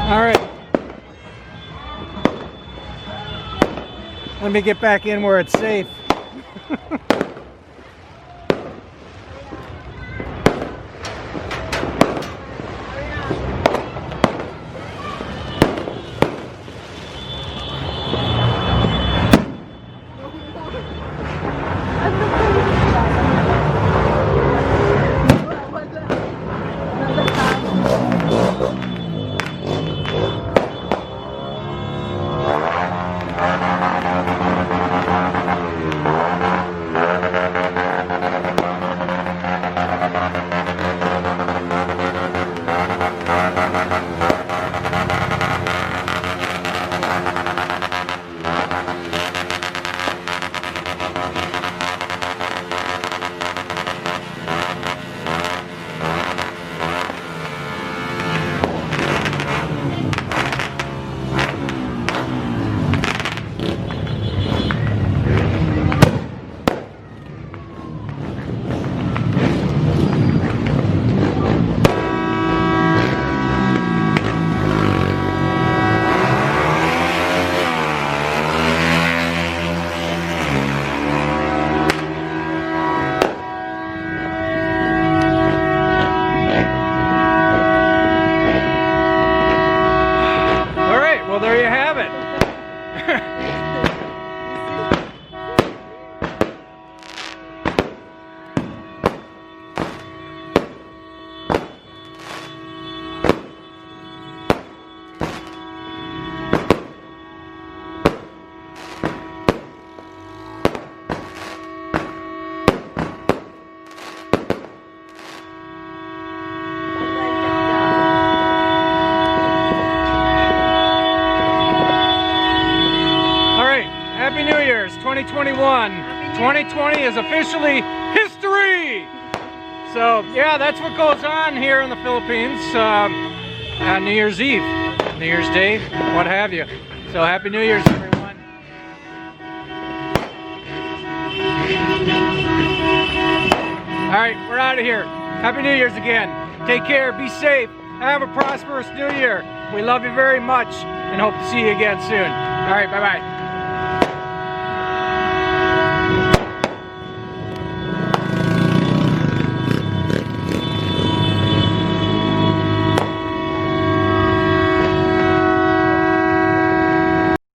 All right. Let me get back in where it's safe. Well, there you have it. Happy New Year's 2021. 2020 is officially history. So yeah, that's what goes on here in the Philippines on New Year's Eve, New Year's Day, what have you. So Happy New Year's, everyone. All right, we're out of here. Happy New Year's again. Take care, be safe, have a prosperous New Year. We love you very much and hope to see you again soon. All right, bye-bye.